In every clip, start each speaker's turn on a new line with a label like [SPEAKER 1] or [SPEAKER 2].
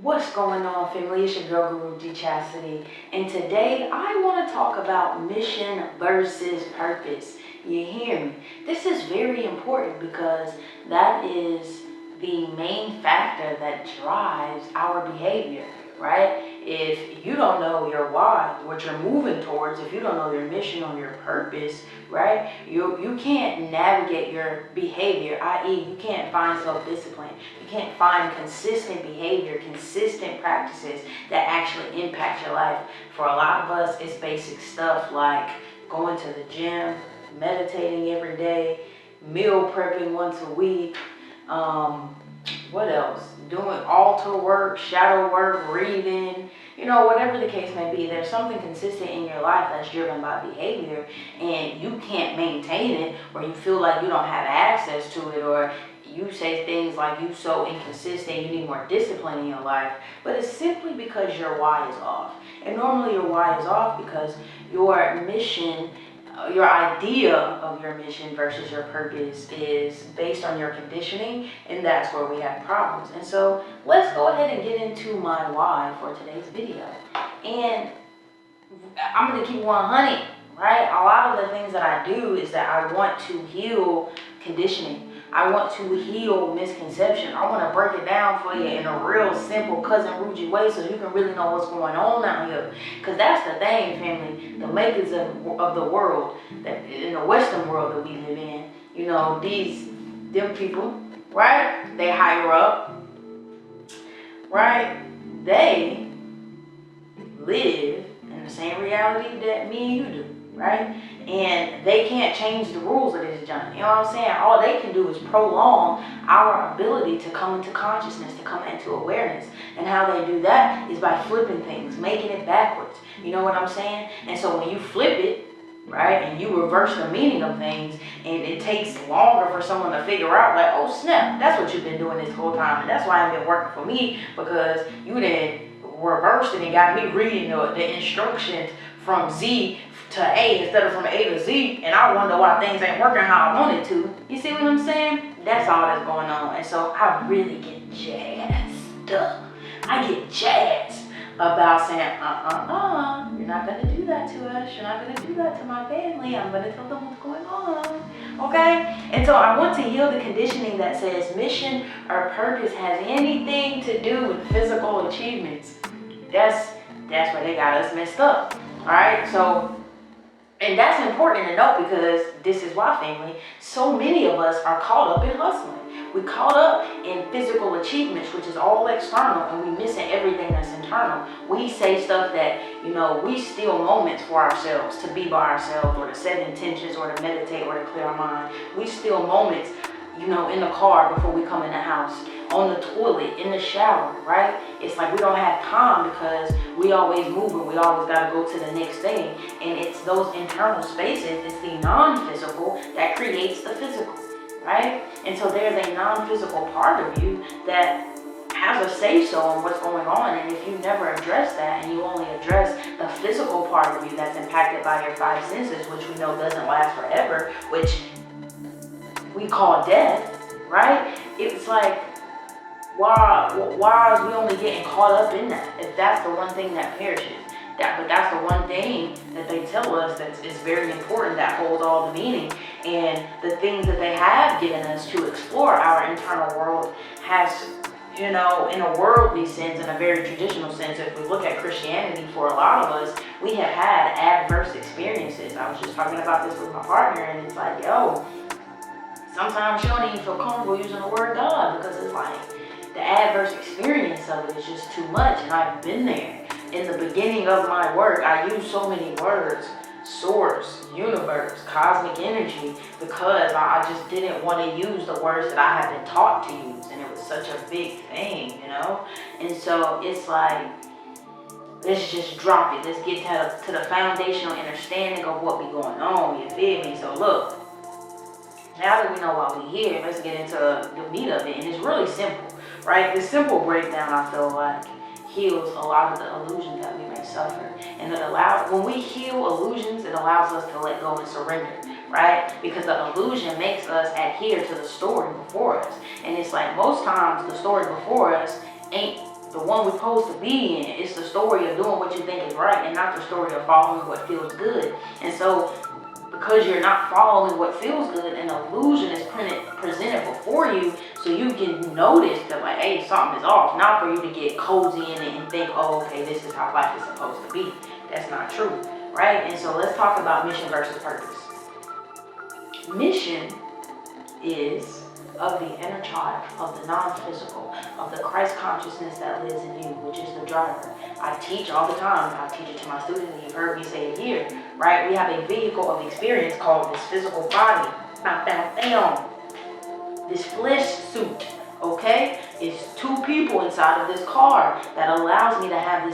[SPEAKER 1] What's going on, family? It's your girl Guru D Chastity, and today I want to talk about mission versus purpose. You hear me? This is very important because that is the main factor that drives our behavior, right? If you don't know your why, what you're moving towards, if you don't know your mission or your purpose, right, you can't navigate your behavior, i.e. you can't find self-discipline. You can't find consistent behavior, consistent practices that actually impact your life. For a lot of us, it's basic stuff like going to the gym, meditating every day, meal prepping once a week, what else? Doing altar work, shadow work, reading, whatever the case may be. There's something consistent in your life that's driven by behavior, and you can't maintain it, or you feel like you don't have access to it, or you say things like you so inconsistent, you need more discipline in your life. But it's simply because your why is off. And normally your why is off because your mission, your idea of your mission versus your purpose is based on your conditioning, and that's where we have problems. And so let's go ahead and get into my why for today's video. And I'm going to keep 100, right? A lot of the things that I do is that I want to heal conditioning. I want to heal misconception. I want to break it down for you in a real simple cousin Ruji way so you can really know what's going on out here. Because that's the thing, family. The makers of the world, that in the Western world that we live in, them people, right? They higher up, right? They live in the same reality that me and you do, right? And they can't change the rules of this journey. You know what I'm saying? All they can do is prolong our ability to come into consciousness, to come into awareness. And how they do that is by flipping things, making it backwards. You know what I'm saying? And so when you flip it, right, and you reverse the meaning of things, and it takes longer for someone to figure out, like, oh snap, that's what you've been doing this whole time. And that's why it's been working for me, because you then reversed it and got me reading the instructions from Z to A instead of from A to Z, and I wonder why things ain't working how I wanted to. You see what I'm saying? That's all that's going on. And so I really get jazzed up. I get jazzed about saying, you're not going to do that to us. You're not going to do that to my family. I'm going to tell them what's going on. Okay? And so I want to heal the conditioning that says mission or purpose has anything to do with physical achievements. That's where they got us messed up. All right? So, and that's important to know, because this is why, family, so many of us are caught up in hustling. We're caught up in physical achievements, which is all external, and we're missing everything that's internal. We say stuff that, we steal moments for ourselves to be by ourselves, or to set intentions, or to meditate, or to clear our mind. We steal moments, in the car before we come in the house, on the toilet, in the shower, right? It's like we don't have time because we always moving. We always got to go to the next thing. And it's those internal spaces, it's the non-physical that creates the physical, right? And so there's a non-physical part of you that has a say-so on what's going on. And if you never address that, and you only address the physical part of you that's impacted by your five senses, which we know doesn't last forever, which we call death, right? It's like, why are we only getting caught up in that? If that's the one thing that perishes, but that's the one thing that they tell us that is very important, that holds all the meaning. And the things that they have given us to explore our internal world has, in a worldly sense, in a very traditional sense, if we look at Christianity, for a lot of us, we have had adverse experiences. I was just talking about this with my partner, and it's like, sometimes she don't even feel comfortable using the word God, because it's like the adverse experience of it is just too much. And I've been there. In the beginning of my work, I used so many words: source, universe, cosmic energy, because I just didn't want to use the words that I had been taught to use. And it was such a big thing, And so it's like, let's just drop it. Let's get to the foundational understanding of what be going on. You feel me? So look, now that we know why we're here, let's get into the meat of it. And it's really simple, right? The simple breakdown, I feel like, heals a lot of the illusions that we may suffer. And when we heal illusions, it allows us to let go and surrender, right? Because the illusion makes us adhere to the story before us. And it's like, most times the story before us ain't the one we're supposed to be in. It's the story of doing what you think is right and not the story of following what feels good. And so because you're not following what feels good, an illusion is presented before you so you can notice that, like, hey, something is off. Not for you to get cozy in it and think, oh, okay, this is how life is supposed to be. That's not true, right? And so let's talk about mission versus purpose. Mission is of the inner child, of the non-physical, of the Christ consciousness that lives in you, which is the driver. I teach all the time. I teach it to my students, and you've heard me say it here, right? We have a vehicle of experience called this physical body. This flesh suit, okay? It's two people inside of this car that allows me to have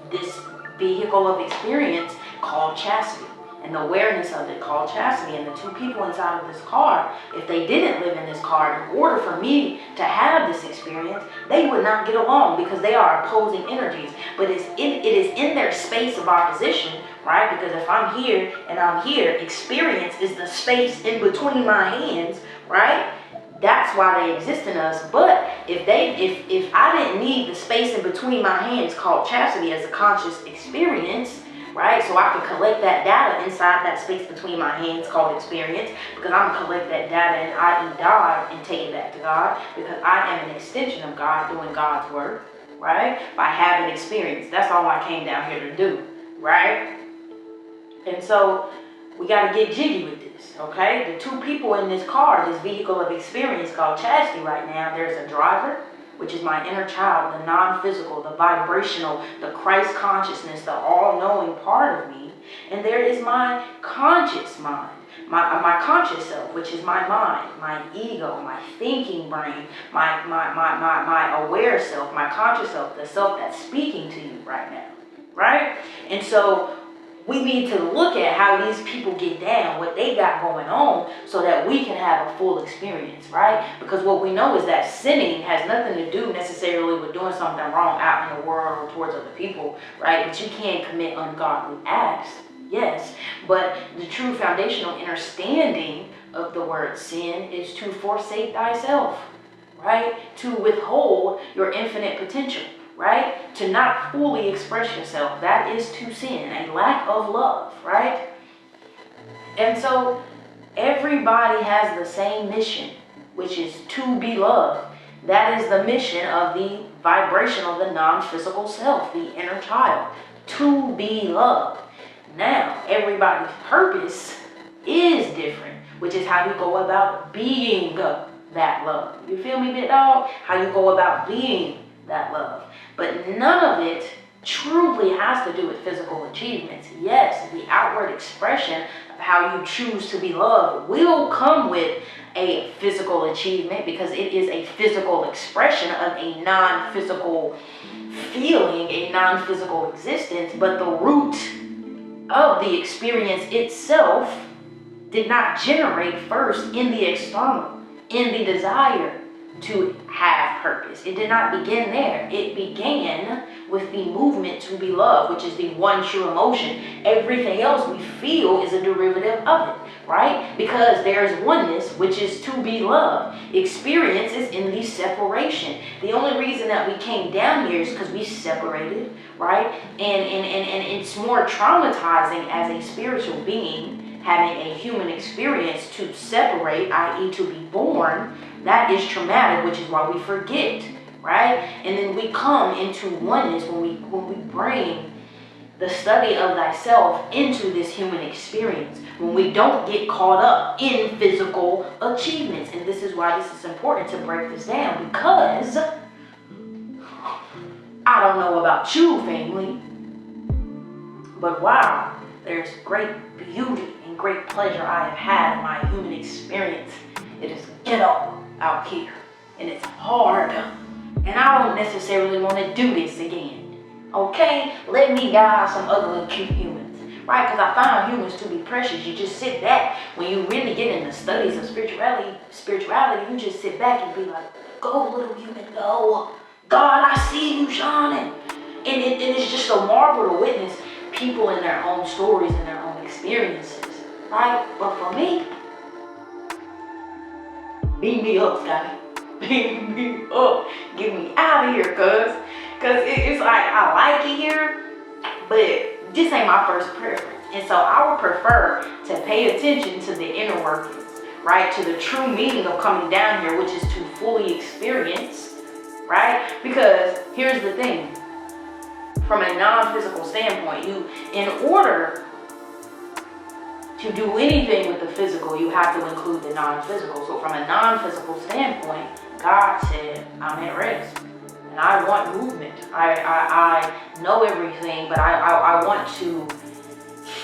[SPEAKER 1] this vehicle of experience called chastity, and the awareness of it called chastity. And the two people inside of this car, if they didn't live in this car, in order for me to have this experience, they would not get along because they are opposing energies. But it is in their space of opposition, right? Because if I'm here and I'm here, experience is the space in between my hands, right? That's why they exist in us. But if I didn't need the space in between my hands called chastity as a conscious experience, right? So I can collect that data inside that space between my hands called experience, because I'm gonna collect that data and i.e. die and take it back to God, because I am an extension of God doing God's work, right? By having experience. That's all I came down here to do, right? And so we got to get jiggy with this, okay? The two people in this car, this vehicle of experience called chastity right now, there's a driver, which is my inner child, the non-physical, the vibrational, the Christ consciousness, the all-knowing part of me. And there is my conscious mind, my conscious self, which is my mind, my ego, my thinking brain, my aware self, my conscious self, the self that's speaking to you right now, right? And so we need to look at how these people get down, what they got going on, so that we can have a full experience, right? Because what we know is that sinning has nothing to do necessarily with doing something wrong out in the world or towards other people, right? But you can commit ungodly acts, yes. But the true foundational understanding of the word sin is to forsake thyself, right? To withhold your infinite potential, right? To not fully express yourself. That is to sin, a lack of love, right? And so everybody has the same mission, which is to be loved. That is the mission of the vibrational, the non-physical self, the inner child, to be loved. Now, everybody's purpose is different, which is how you go about being that love. You feel me, big dog? How you go about being that love. But none of it truly has to do with physical achievements. Yes, the outward expression of how you choose to be loved will come with a physical achievement, because it is a physical expression of a non-physical feeling, a non-physical existence. But the root of the experience itself did not generate first in the external, in the desire to have purpose. It did not begin there. It began with the movement to be loved, which is the one true emotion. Everything else we feel is a derivative of it, right? Because there's oneness, which is to be loved. Experience is in the separation. The only reason that we came down here is because we separated, right? And it's more traumatizing as a spiritual being having a human experience to separate, i.e. to be born. That is traumatic, which is why we forget, right? And then we come into oneness when we bring the study of thyself into this human experience, when we don't get caught up in physical achievements. And this is why this is important to break this down, because I don't know about you, family, but wow, there's great beauty and great pleasure I have had in my human experience. It is ghetto out here, and it's hard, and I don't necessarily want to do this again, okay? Let me guide some ugly, cute humans, right? Because I find humans to be precious. You just sit back, when you really get in the studies of spirituality, you just sit back and be like, go little human, go. God, I see you shining. And it's just a marvel to witness people in their own stories and their own experiences, right? But for me, beat me up, Scotty. Beat me up. Get me out of here, cuz like, I like it here, but this ain't my first preference. And so I would prefer to pay attention to the inner workings, right? To the true meaning of coming down here, which is to fully experience, right? Because here's the thing, from a non-physical standpoint, in order to do anything with the physical, you have to include the non-physical. So from a non-physical standpoint, God said, I'm at rest. And I want movement. I know everything, but I want to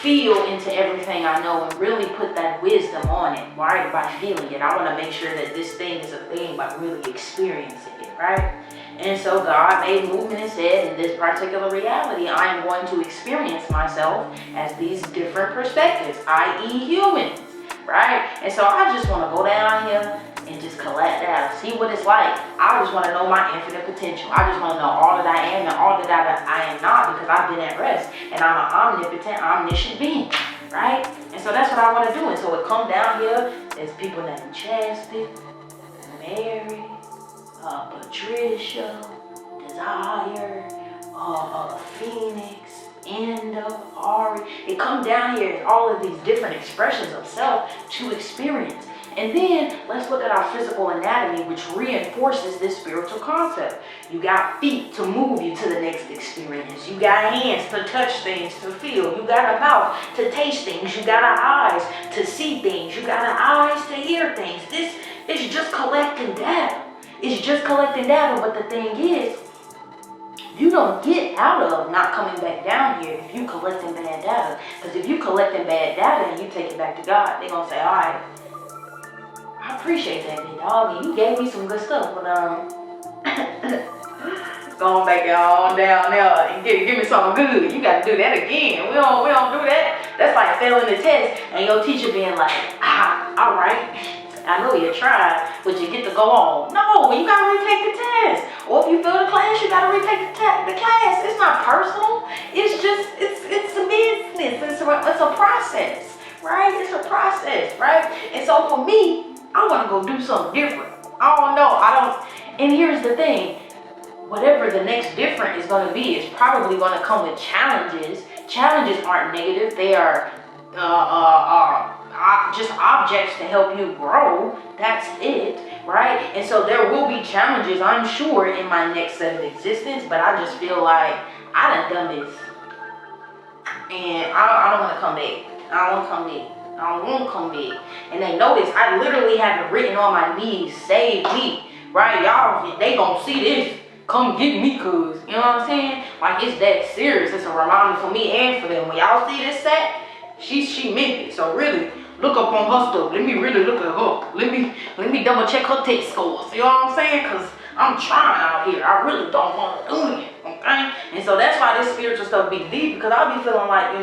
[SPEAKER 1] feel into everything I know and really put that wisdom on it, right? By feeling it. I want to make sure that this thing is a thing by really experiencing it, right? And so God made movement and said, in this particular reality, I am going to experience myself as these different perspectives, i.e. humans, right? And so I just want to go down here and just collect that, see what it's like. I just want to know my infinite potential. I just want to know all that I am and all that I am not, because I've been at rest and I'm an omnipotent, omniscient being, right? And so that's what I want to do. And so it come down here, there's people named Chastity, Mary, Patricia, Desire, Phoenix, Endo, Ari. It come down here as all of these different expressions of self to experience. And then let's look at our physical anatomy, which reinforces this spiritual concept. You got feet to move you to the next experience. You got hands to touch things, to feel. You got a mouth to taste things. You got eyes to see things. You got eyes to hear things. This is just collecting data. It's just collecting data, but the thing is, you don't get out of not coming back down here if you collecting bad data. Because if you collecting bad data and you take it back to God, they're going to say, all right, I appreciate that, big dog, and you gave me some good stuff, but going back on down there and give me something good. You got to do that again. We don't do that. That's like failing the test and your teacher being like, all right, I know you tried, but you get to go on. No, you got to retake the test. Or if you fail the class, you got to retake the class. It's not personal. It's just, it's a business. It's a process, right? It's a process, right? And so for me, I want to go do something different. I don't know. And here's the thing. Whatever the next different is going to be, it's probably going to come with challenges. Challenges aren't negative. They are just objects to help you grow. That's it, right? And so there will be challenges, I'm sure, in my next set of existence, but I just feel like I done this. And I don't want to come back. I don't want to come back. I don't want to come back. And they notice I literally have it written on my knees, save me, right? Y'all, they gonna see this. Come get me, cuz. You know what I'm saying? Like, it's that serious. It's a reminder for me and for them. When y'all see this sack, she meant it. So really, look up on her stuff. Let me really look at her. Let me double check her test scores. You know what I'm saying? Cause I'm trying out here. I really don't want to do it. Okay? And so that's why this spiritual stuff be deep, because I'll be feeling like,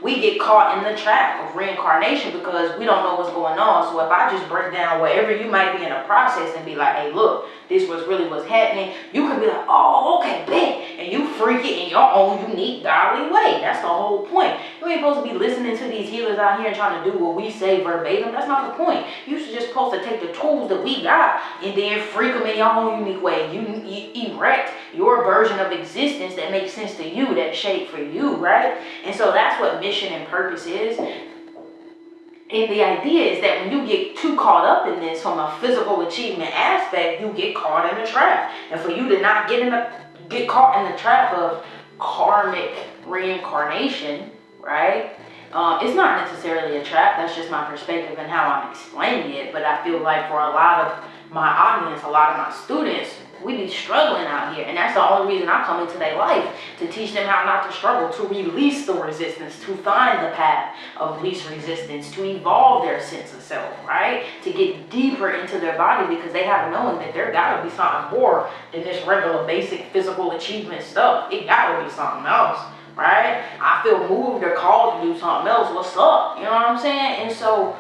[SPEAKER 1] we get caught in the trap of reincarnation because we don't know what's going on. So if I just break down wherever you might be in a process and be like, hey, look, this was really what's happening, you could be like, oh, okay, bet. And you freak it in your own unique, godly way. That's the whole point. You ain't supposed to be listening to these healers out here and trying to do what we say verbatim. That's not the point. You should just supposed to take the tools that we got and then freak them in your own unique way. You erect your version of existence that makes sense to you, that's shaped for you, right? And so that's what mission and purpose is. And the idea is that when you get too caught up in this from a physical achievement aspect, you get caught in the trap. And for you to not get caught in the trap of karmic reincarnation, right? It's not necessarily a trap. That's just my perspective and how I'm explaining it. But I feel like for a lot of my audience, a lot of my students, we be struggling out here. And that's the only reason I come into their life, to teach them how not to struggle, to release the resistance, to find the path of least resistance, to evolve their sense of self, right? To get deeper into their body, because they have a knowing that there gotta be something more than this regular basic physical achievement stuff. It gotta be something else, right? I feel moved or called to do something else. What's up? You know what I'm saying? And so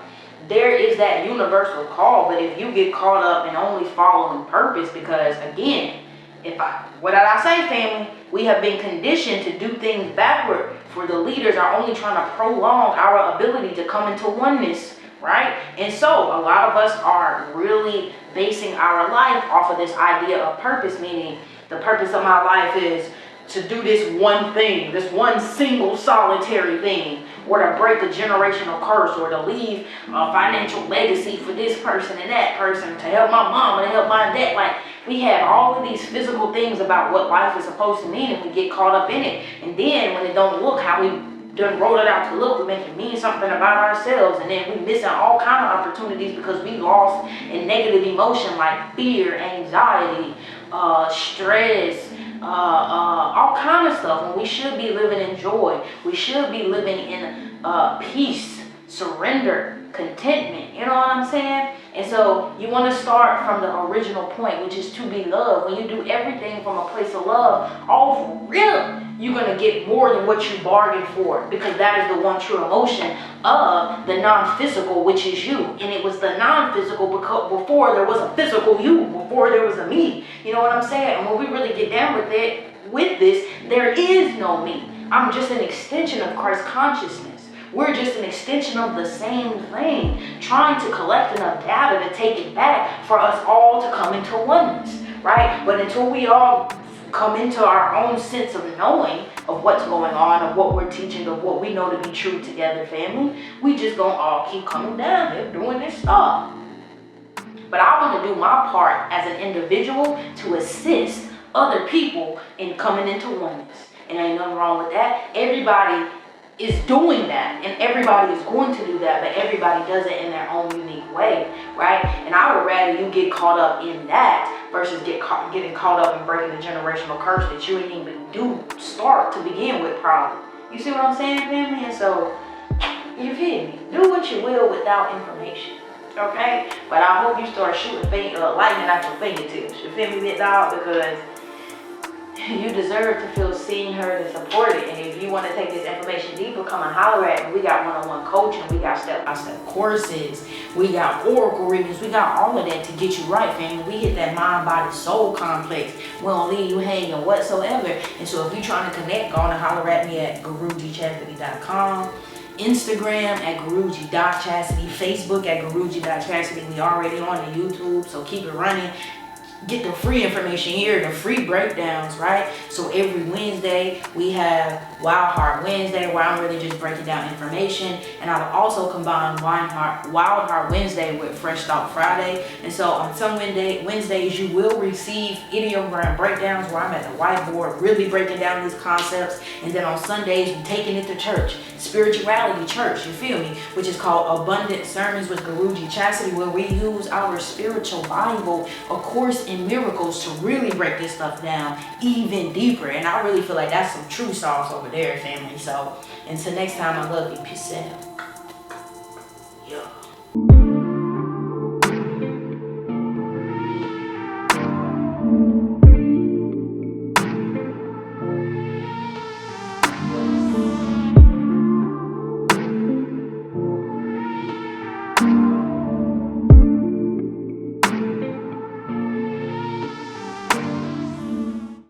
[SPEAKER 1] there is that universal call, but if you get caught up in only following purpose, because again, what did I say, family? We have been conditioned to do things backward, for the leaders are only trying to prolong our ability to come into oneness, right? And so a lot of us are really basing our life off of this idea of purpose, meaning the purpose of my life is to do this one thing, this one single solitary thing, or to break a generational curse, or to leave a financial legacy for this person and that person, to help my mom, to help my dad. Like, we have all of these physical things about what life is supposed to mean, and we get caught up in it. And then when it don't look how we done roll it out to look, we make it mean something about ourselves, and then we missing all kind of opportunities because we lost in negative emotion like fear, anxiety, stress, all kind of stuff, when we should be living in joy. We should be living in peace, surrender, contentment. You know what I'm saying? And so you want to start from the original point, which is to be loved. When you do everything from a place of love, all for real, you're going to get more than what you bargained for, because that is the one true emotion of the non-physical, which is you. And it was the non-physical because before there was a physical you, before there was a me. You know what I'm saying? And when we really get down with it, with this, there is no me. I'm just an extension of Christ consciousness. We're just an extension of the same thing, trying to collect enough data to take it back for us all to come into oneness, right? But until we all come into our own sense of knowing of what's going on, of what we're teaching, of what we know to be true together, family, we just gonna all keep coming down here doing this stuff. But I want to do my part as an individual to assist other people in coming into oneness. And ain't nothing wrong with that. Everybody is doing that, and everybody is going to do that, but everybody does it in their own unique way, right? And I would rather you get caught up in that versus getting caught up in breaking the generational curse that you didn't even start to begin with, probably. You see what I'm saying, family? And so, you feel me? Do what you will without information, okay? But I hope you start shooting lightning out your fingertips. You feel me, big dog? Because you deserve to feel seen, heard, and supported. And if you want to take this information deeper, come and holler at me. We got one-on-one coaching. We got step-by-step courses. We got oracle readings. We got all of that to get you right, family. We hit that mind, body, soul complex. We don't leave you hanging whatsoever. And so if you're trying to connect, go on and holler at me at gurujichastity.com. Instagram at guruji.chastity. Facebook at guruji.chastity. We already on the YouTube, so keep it running. Get the free information here, the free breakdowns, right? So every Wednesday we have Wild Heart Wednesday, where I'm really just breaking down information, and I will also combine Wild Heart Wednesday with Fresh Thought Friday. And so on some Wednesdays you will receive ideogram breakdowns where I'm at the whiteboard really breaking down these concepts, and then on Sundays we're taking it to church, spirituality church, you feel me, which is called Abundant Sermons with Guruji Chastity, where we use our spiritual Bible, A Course in Miracles, to really break this stuff down even deeper. And I really feel like that's some true sauce over there, family. So until next time, I love you. Peace out.